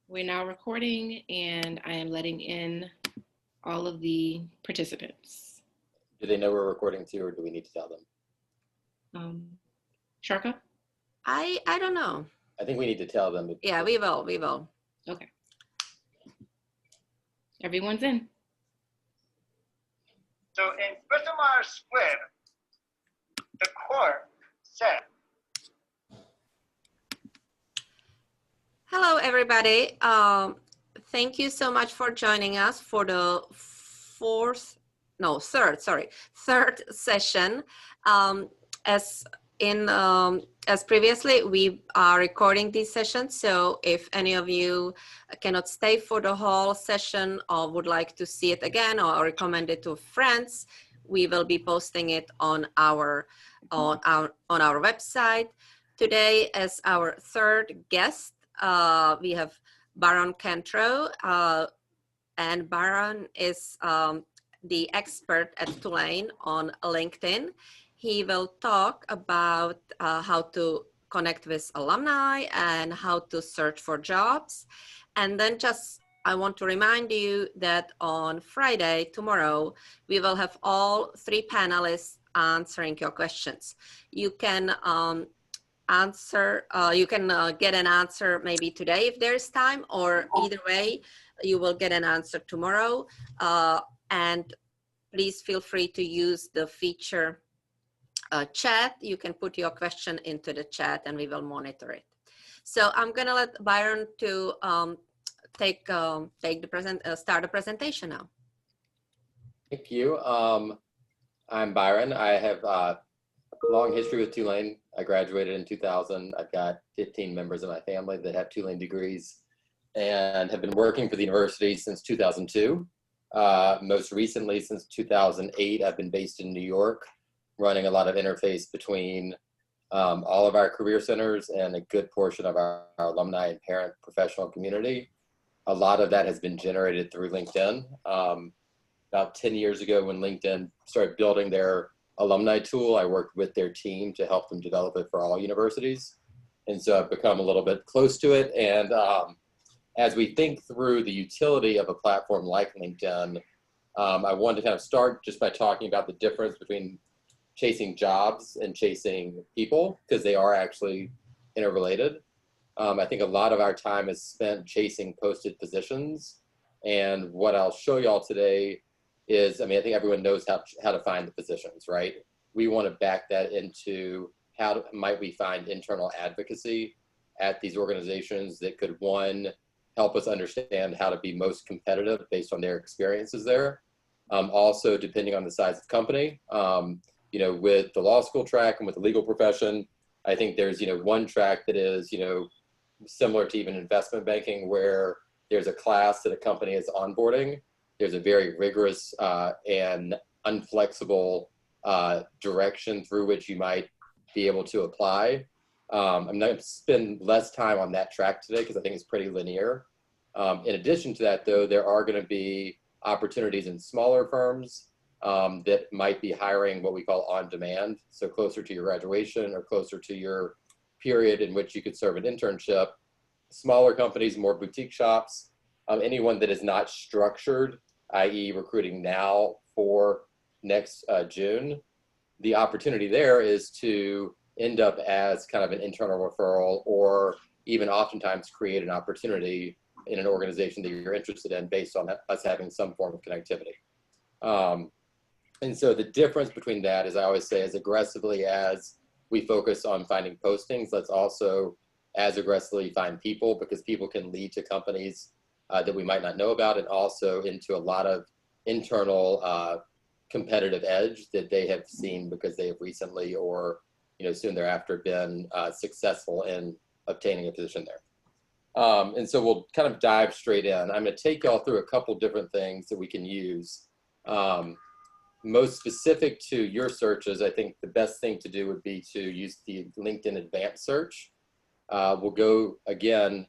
We're now recording, and I am letting in all of the participants. Do they know we're recording too, or do we need to tell them? Sharka? I don't know. I think we need to tell them. Yeah, we will. Okay. Everyone's in. So in Bessemer Square, the court said, Hello, everybody. Thank you so much for joining us for the third session. As previously, we are recording these sessions. So if any of you cannot stay for the whole session or would like to see it again or recommend it to friends, we will be posting it on our website. Today, as our third guest, we have Baron Cantrow, and Baron is the expert at Tulane on LinkedIn. He will talk about how to connect with alumni and how to search for jobs. And then I want to remind you that on Friday, tomorrow, we will have all three panelists answering your questions. You can get an answer maybe today if there's time, or either way, you will get an answer tomorrow. And please feel free to use the feature chat. You can put your question into the chat and we will monitor it. So I'm gonna let Byron to start the presentation now. Thank you. I'm Byron. I have a long history with Tulane. I graduated in 2000. I've got 15 members of my family that have Tulane degrees and have been working for the university since 2002. Most recently, since 2008, I've been based in New York, running a lot of interface between all of our career centers and a good portion of our alumni and parent professional community. A lot of that has been generated through LinkedIn. About 10 years ago, when LinkedIn started building their alumni tool, I worked with their team to help them develop it for all universities. And so I've become a little bit close to it. And as we think through the utility of a platform like LinkedIn, I wanted to kind of start just by talking about the difference between chasing jobs and chasing people, because they are actually interrelated. I think a lot of our time is spent chasing posted positions. And what I'll show y'all today is, I think everyone knows how to find the positions, right? We want to back that into how might we find internal advocacy at these organizations that could, one, help us understand how to be most competitive based on their experiences there. Also, depending on the size of the company, with the law school track and with the legal profession, I think there's, one track that is, similar to even investment banking, where there's a class that a company is onboarding. There's a very rigorous and unflexible direction through which you might be able to apply. I'm going to spend less time on that track today because I think it's pretty linear. In addition to that, though, there are going to be opportunities in smaller firms that might be hiring what we call on demand, so closer to your graduation or closer to your period in which you could serve an internship. Smaller companies, more boutique shops, anyone that is not structured, i.e. recruiting now for next June, the opportunity there is to end up as kind of an internal referral, or even oftentimes create an opportunity in an organization that you're interested in based on us having some form of connectivity. And so the difference between that is, I always say, as aggressively as we focus on finding postings, let's also as aggressively find people, because people can lead to companies that we might not know about, and also into a lot of internal competitive edge that they have seen because they have recently or soon thereafter been successful in obtaining a position there. And so we'll kind of dive straight in. I'm going to take y'all through a couple different things that we can use. Most specific to your searches, I think the best thing to do would be to use the LinkedIn Advanced Search. We'll go again,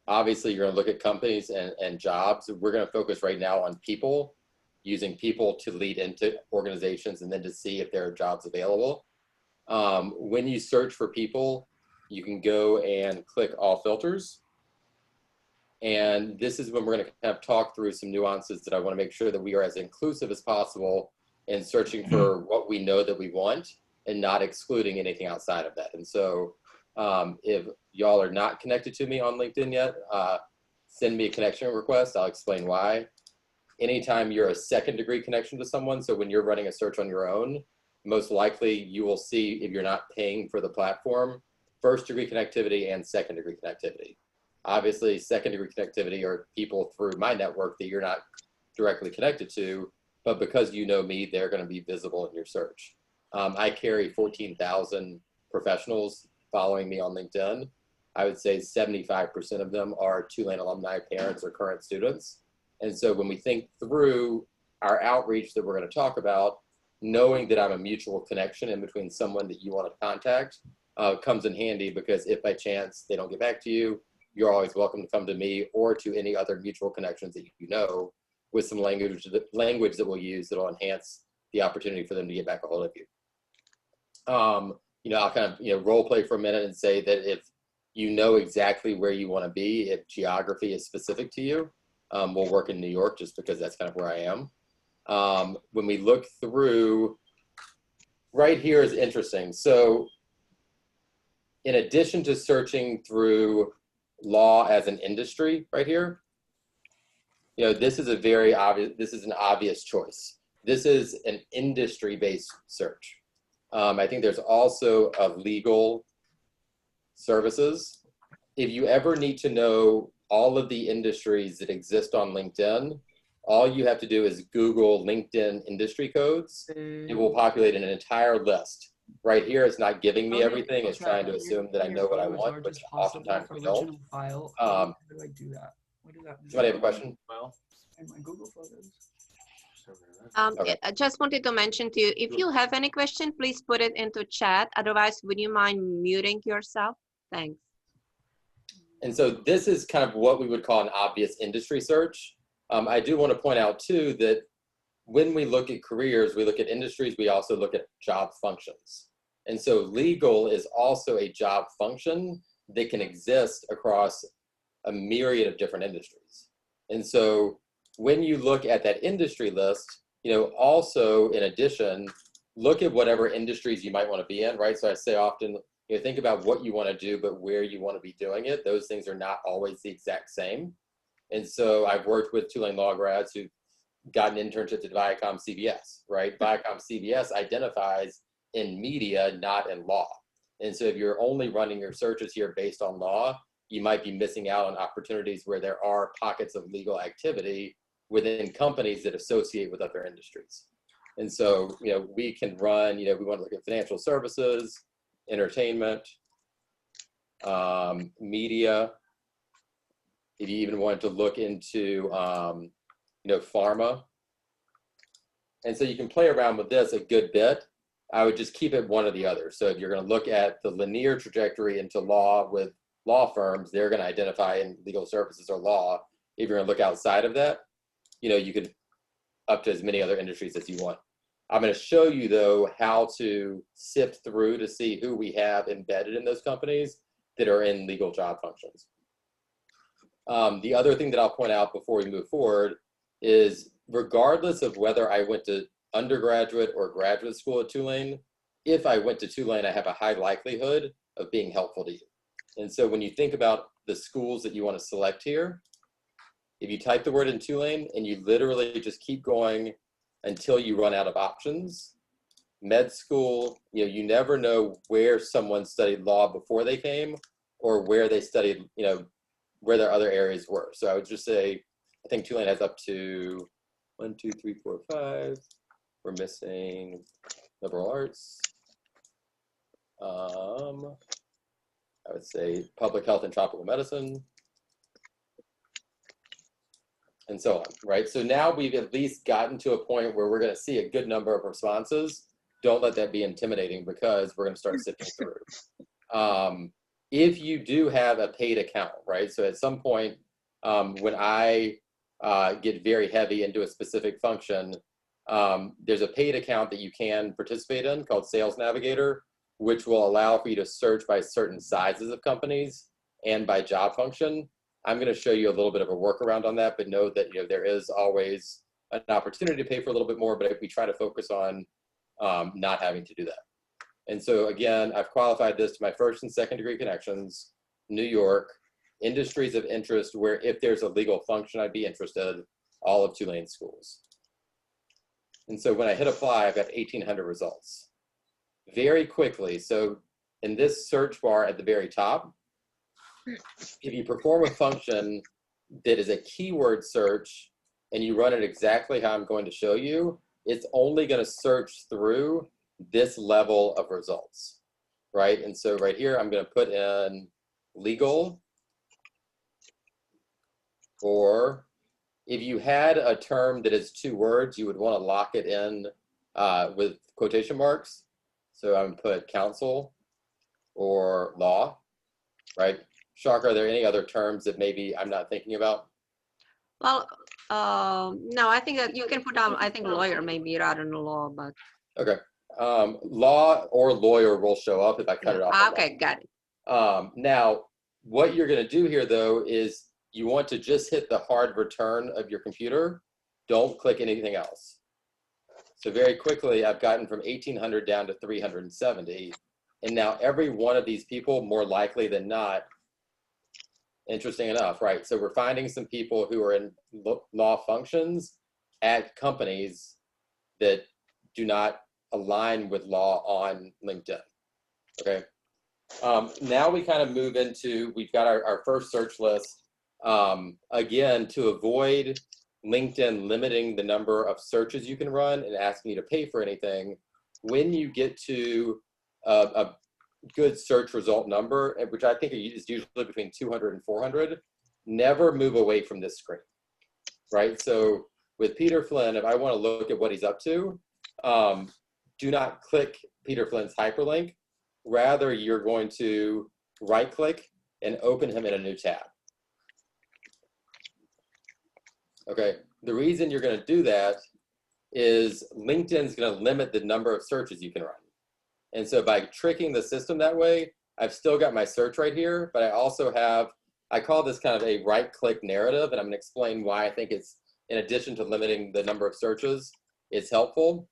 obviously you're going to look at companies and jobs. We're going to focus right now on people, using people to lead into organizations and then to see if there are jobs available. When you search for people, you can go and click all filters. And this is when we're going to kind of talk through some nuances that I want to make sure that we are as inclusive as possible in searching for what we know that we want and not excluding anything outside of that. And so if y'all are not connected to me on LinkedIn yet, send me a connection request. I'll explain why. Anytime you're a second degree connection to someone, so when you're running a search on your own, most likely you will see, if you're not paying for the platform, first degree connectivity and second degree connectivity. Obviously, second degree connectivity are people through my network that you're not directly connected to, but because you know me, they're going to be visible in your search. I carry 14,000 professionals following me on LinkedIn. I would say 75% of them are Tulane alumni, parents, or current students. And so when we think through our outreach that we're going to talk about, knowing that I'm a mutual connection in between someone that you want to contact comes in handy, because if by chance they don't get back to you, you're always welcome to come to me or to any other mutual connections that you know, with some language that we'll use that will enhance the opportunity for them to get back a hold of you. I'll kind of role play for a minute and say that if you know exactly where you want to be, if geography is specific to you, we'll work in New York just because that's kind of where I am. When we look through, right here is interesting. So in addition to searching through law as an industry right here, this is an obvious choice. This is an industry-based search. I think there's also a legal services. If you ever need to know all of the industries that exist on LinkedIn, all you have to do is Google LinkedIn industry codes. It will populate an entire list. Right here, it's not giving me everything. It's trying to assume that I know what I want, which oftentimes we don't. How do I do that? What does that mean? Somebody have a question? In my Google Photos. Okay. I just wanted to mention to you, if you have any question, please put it into chat. Otherwise, would you mind muting yourself? Thanks. And so this is kind of what we would call an obvious industry search. I do want to point out too that when we look at careers, we look at industries, we also look at job functions. And so legal is also a job function that can exist across a myriad of different industries. And so when you look at that industry list, also in addition, look at whatever industries you might want to be in, right? So I say often, think about what you want to do, but where you want to be doing it. Those things are not always the exact same. And so I've worked with Tulane law grads who've gotten internships at Viacom CBS, right? Viacom CBS identifies in media, not in law. And so if you're only running your searches here based on law, you might be missing out on opportunities where there are pockets of legal activity within companies that associate with other industries. And so, we can run, we want to look at financial services, entertainment, media. If you even wanted to look into, pharma. And so you can play around with this a good bit. I would just keep it one or the other. So if you're going to look at the linear trajectory into law with law firms, they're going to identify in legal services or law. If you're going to look outside of that, you could up to as many other industries as you want. I'm going to show you, though, how to sift through to see who we have embedded in those companies that are in legal job functions. The other thing that I'll point out before we move forward is, regardless of whether I went to undergraduate or graduate school at Tulane, if I went to Tulane, I have a high likelihood of being helpful to you. And so when you think about the schools that you want to select here, if you type the word in Tulane and you literally just keep going until you run out of options, med school, you never know where someone studied law before they came or where they studied, where their other areas were. So I would just say, I think Tulane has up to 1, 2, 3, 4, 5. We're missing liberal arts. I would say public health and tropical medicine, and so on, right? So now we've at least gotten to a point where we're going to see a good number of responses. Don't let that be intimidating, because we're going to start sifting through. If you do have a paid account, right? So at some point, when I get very heavy into a specific function, there's a paid account that you can participate in called Sales Navigator, which will allow for you to search by certain sizes of companies and by job function. I'm going to show you a little bit of a workaround on that, but know that, you know, there is always an opportunity to pay for a little bit more, but we try to focus on not having to do that. And so again, I've qualified this to my first and second degree connections, New York, industries of interest where if there's a legal function, I'd be interested, all of Tulane schools. And so when I hit apply, I've got 1,800 results. Very quickly, so in this search bar at the very top, if you perform a function that is a keyword search and you run it exactly how I'm going to show you, it's only going to search through this level of results, right? And so right here, I'm going to put in legal, or if you had a term that is 2 words, you would want to lock it in with quotation marks. So I'm going to put counsel or law, right? Shark, are there any other terms that maybe I'm not thinking about? Well, no, I think that you can put down, I think lawyer maybe rather than law, but. Okay. Law or lawyer will show up if I cut it off. Okay, got it. Now, what you're going to do here, though, is you want to just hit the hard return of your computer. Don't click anything else. So very quickly, I've gotten from 1,800 down to 370. And now every one of these people, more likely than not, interesting enough, right? So we're finding some people who are in law functions at companies that do not align with law on LinkedIn, okay? Now we kind of move into, we've got our first search list. Again, to avoid LinkedIn limiting the number of searches you can run and asking you to pay for anything, when you get to a good search result number, which I think is usually between 200 and 400, never move away from this screen, right? So with Peter Flynn, if I want to look at what he's up to, do not click Peter Flynn's hyperlink. Rather, you're going to right-click and open him in a new tab. Okay, the reason you're going to do that is LinkedIn's going to limit the number of searches you can run. And so by tricking the system that way, I've still got my search right here, but I also have, I call this kind of a right-click narrative, and I'm going to explain why I think it's, in addition to limiting the number of searches, it's helpful.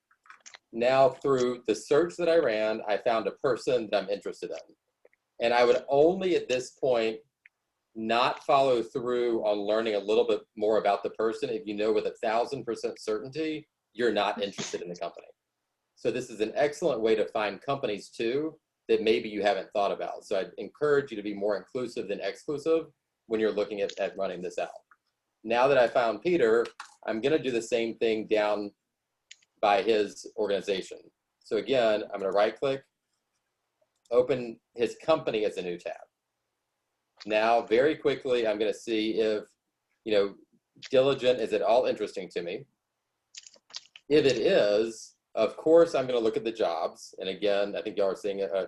Now, through the search that I ran, I found a person that I'm interested in. And I would only at this point not follow through on learning a little bit more about the person if you know with 1,000% certainty you're not interested in the company. So this is an excellent way to find companies too that maybe you haven't thought about. So I'd encourage you to be more inclusive than exclusive when you're looking at running this out. Now that I found Peter, I'm going to do the same thing down by his organization. So again, I'm going to right click, open his company as a new tab. Now, very quickly, I'm going to see if, you know, diligent is at all interesting to me. If it is, of course, I'm going to look at the jobs. And again, I think y'all are seeing a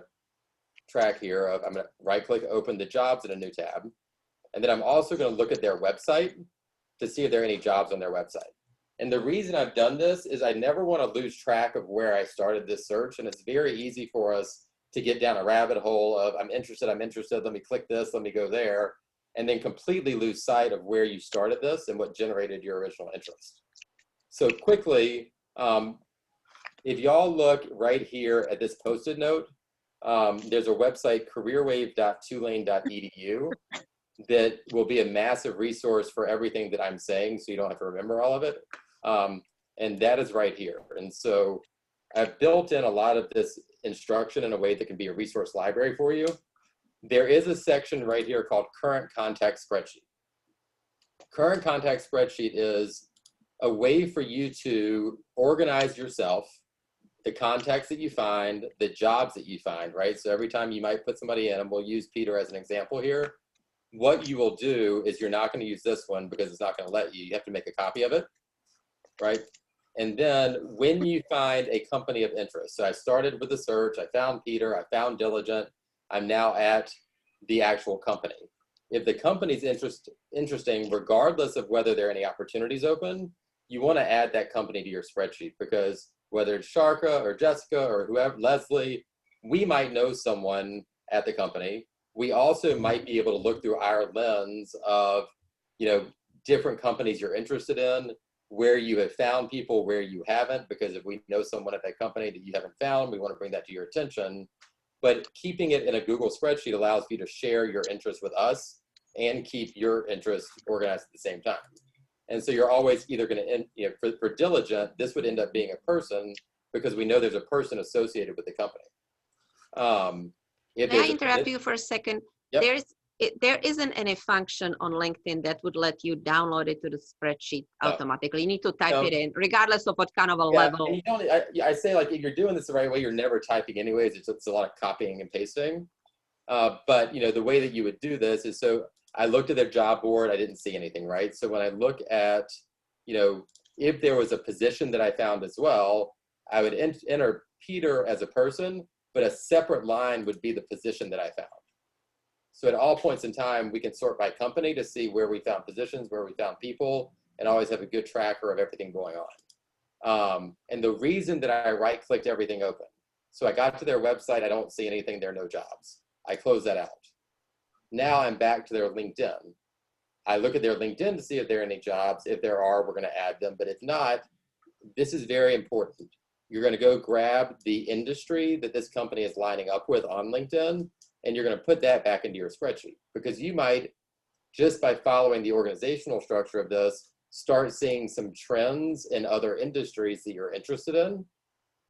track here of, I'm going to right click, open the jobs in a new tab. And then I'm also going to look at their website to see if there are any jobs on their website. And the reason I've done this is I never want to lose track of where I started this search. And it's very easy for us to get down a rabbit hole of I'm interested, let me click this, let me go there, and then completely lose sight of where you started this and what generated your original interest. So quickly, if y'all look right here at this Post-it note, there's a website, careerwave.tulane.edu, that will be a massive resource for everything that I'm saying, so you don't have to remember all of it. And that is right here. And so I've built in a lot of this instruction in a way that can be a resource library for you. There is a section right here called Current Contact Spreadsheet. Current Contact Spreadsheet is a way for you to organize yourself, the contacts that you find, the jobs that you find, right? So every time you might put somebody in, and we'll use Peter as an example here, what you will do is you're not going to use this one because it's not going to let you. You have to make a copy of it, right? And then when you find a company of interest, so I started with the search, I found Peter, I found Diligent, I'm now at the actual company. If the company's interesting, regardless of whether there are any opportunities open, you want to add that company to your spreadsheet, because whether it's Sharka or Jessica or whoever, Leslie, we might know someone at the company. we also might be able to look through our lens of, different companies you're interested in, where you have found people, where you haven't, because if we know someone at that company that you haven't found, we want to bring that to your attention. But keeping it in a Google spreadsheet allows you to share your interests with us and keep your interests organized at the same time. And so you're always either going to, for diligent, this would end up being a person because we know there's a person associated with the company. May I interrupt you for a second? Yep. There isn't any function on LinkedIn that would let you download it to the spreadsheet automatically. You need to type it in, regardless of what kind of a level. And you don't, I say, like, if you're doing this the right way, you're never typing anyways. It's a lot of copying and pasting. But the way that you would do this is, so I looked at their job board, I didn't see anything, right? So when I look at, if there was a position that I found as well, I would enter Peter as a person, but a separate line would be the position that I found. So at all points in time, we can sort by company to see where we found positions, where we found people, and always have a good tracker of everything going on. And the reason that I right-clicked everything open, so I got to their website, I don't see anything, there are no jobs. I close that out. Now I'm back to their LinkedIn. I look at their LinkedIn to see if there are any jobs. If there are, we're going to add them. But if not, this is very important. You're going to go grab the industry that this company is lining up with on LinkedIn, and you're going to put that back into your spreadsheet, because you might, just by following the organizational structure of this, start seeing some trends in other industries that you're interested in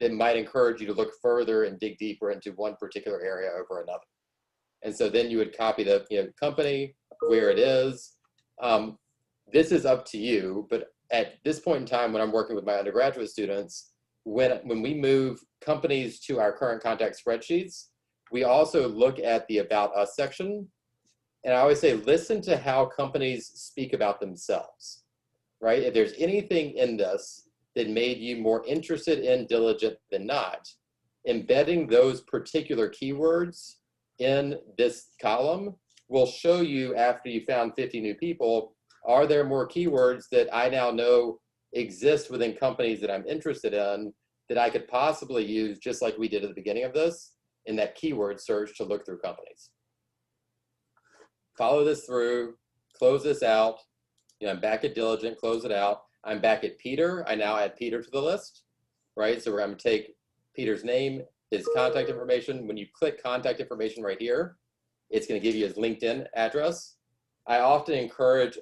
that might encourage you to look further and dig deeper into one particular area over another. And so then you would copy the company, where it is. This is up to you, but at this point in time, when I'm working with my undergraduate students, when we move companies to our current contact spreadsheets, we also look at the About Us section. And I always say, listen to how companies speak about themselves, right? If there's anything in this that made you more interested in diligent than not, embedding those particular keywords in this column will show you, after you found 50 new people, are there more keywords that I now know exist within companies that I'm interested in that I could possibly use, just like we did at the beginning of this, in that keyword search to look through companies. Follow this through, close this out. I'm back at diligent, close it out. I'm back at Peter. I now add Peter to the list, right? So we're going to take Peter's name, his contact information. When you click contact information right here, it's going to give you his LinkedIn address. I often encourage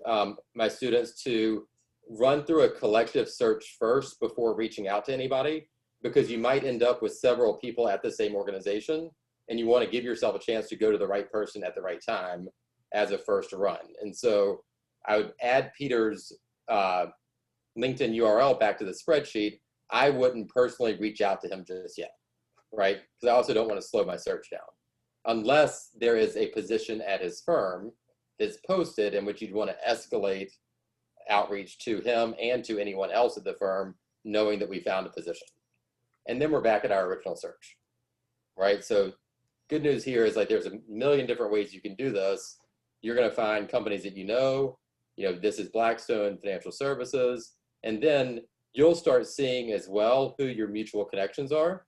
my students to run through a collective search first before reaching out to anybody, because you might end up with several people at the same organization, and you want to give yourself a chance to go to the right person at the right time as a first run. And so I would add Peter's LinkedIn URL back to the spreadsheet. I wouldn't personally reach out to him just yet, right? Because I also don't want to slow my search down, unless there is a position at his firm that's posted in which you'd want to escalate outreach to him and to anyone else at the firm, knowing that we found a position. And then we're back at our original search, right? So good news here is, like, there's a million different ways you can do this. You're going to find companies that this is Blackstone Financial Services, and then you'll start seeing as well who your mutual connections are.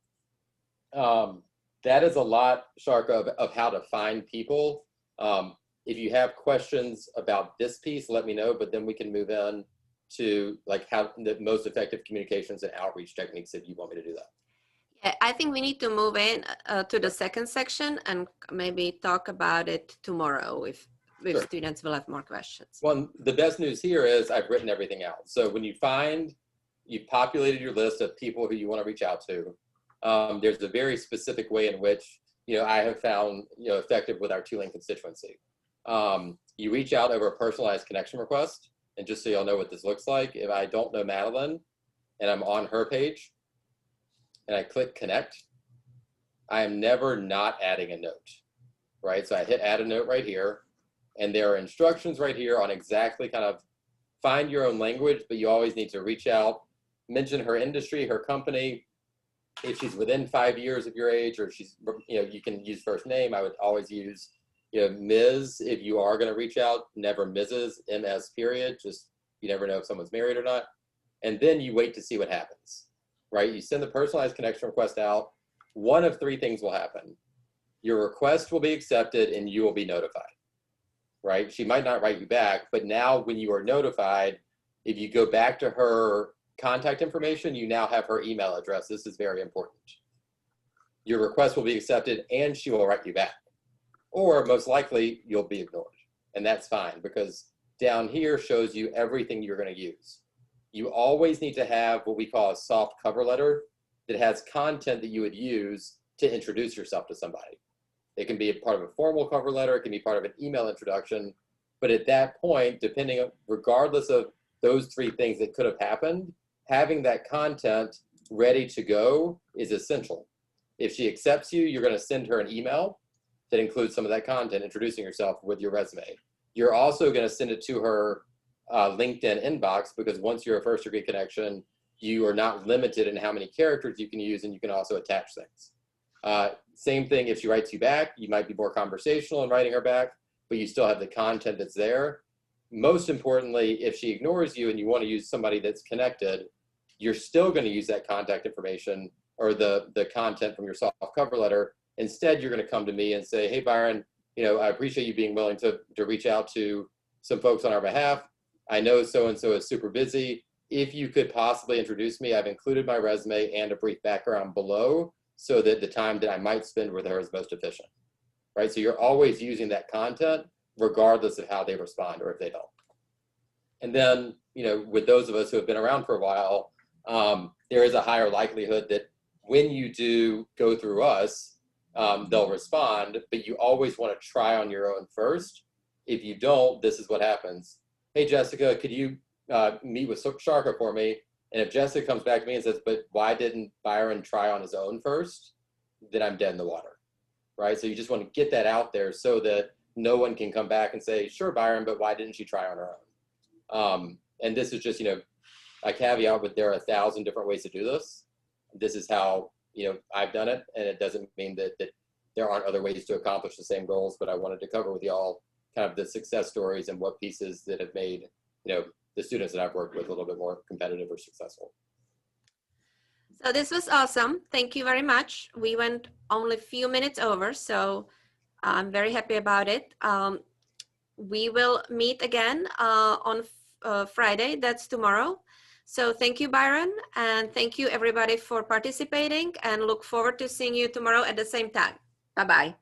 That is a lot, Sharka, of how to find people. If you have questions about this piece, let me know, but then we can move in to, like, how the most effective communications and outreach techniques if you want me to do that. Yeah, I think we need to move in to the second section and maybe talk about it tomorrow if Sure. Students will have more questions. Well, the best news here is I've written everything out. So when you've populated your list of people who you want to reach out to, there's a very specific way in which, I have found, effective with our Tulane constituency. You reach out over a personalized connection request. And just so y'all know what this looks like, if I don't know Madeline and I'm on her page and I click connect, I am never not adding a note, right? So I hit add a note right here, and there are instructions right here on exactly kind of find your own language, but you always need to reach out, mention her industry, her company. If she's within 5 years of your age, or she's, you can use first name. I would always use Ms. if you are going to reach out, never Mrs., MS period. Just, you never know if someone's married or not. And then you wait to see what happens, right? You send the personalized connection request out. One of three things will happen. your request will be accepted and you will be notified, right? She might not write you back, but now when you are notified, if you go back to her contact information, you now have her email address. This is very important. Your request will be accepted and she will write you back. Or most likely you'll be ignored. And that's fine because down here shows you everything you're going to use. You always need to have what we call a soft cover letter that has content that you would use to introduce yourself to somebody. It can be a part of a formal cover letter, it can be part of an email introduction, but at that point, regardless of those three things that could have happened, having that content ready to go is essential. If she accepts you, you're going to send her an email that includes some of that content, introducing yourself with your resume. You're also going to send it to her LinkedIn inbox because once you're a first degree connection, you are not limited in how many characters you can use, and you can also attach things. Same thing if she writes you back, you might be more conversational in writing her back, but you still have the content that's there. Most importantly, if she ignores you and you want to use somebody that's connected, you're still going to use that contact information or the content from your soft cover letter. Instead, you're going to come to me and say, hey, Byron, I appreciate you being willing to reach out to some folks on our behalf. I know so-and-so is super busy. If you could possibly introduce me, I've included my resume and a brief background below so that the time that I might spend with her is most efficient, right? So you're always using that content regardless of how they respond or if they don't. And then, with those of us who have been around for a while, there is a higher likelihood that when you do go through us, they'll respond, but you always want to try on your own first. If you don't, this is what happens. Hey, Jessica, could you meet with Sharka for me? And if Jessica comes back to me and says, but why didn't Byron try on his own first? Then I'm dead in the water, right? So you just want to get that out there so that no one can come back and say, sure, Byron, but why didn't she try on her own? And this is just, a caveat, but there are 1,000 different ways to do this. This is how, I've done it. And it doesn't mean that there aren't other ways to accomplish the same goals, but I wanted to cover with y'all kind of the success stories and what pieces that have made, the students that I've worked with a little bit more competitive or successful. So this was awesome. Thank you very much. We went only a few minutes over, so I'm very happy about it. We will meet again on Friday, that's tomorrow. So thank you, Byron, and thank you everybody for participating, and look forward to seeing you tomorrow at the same time. Bye-bye.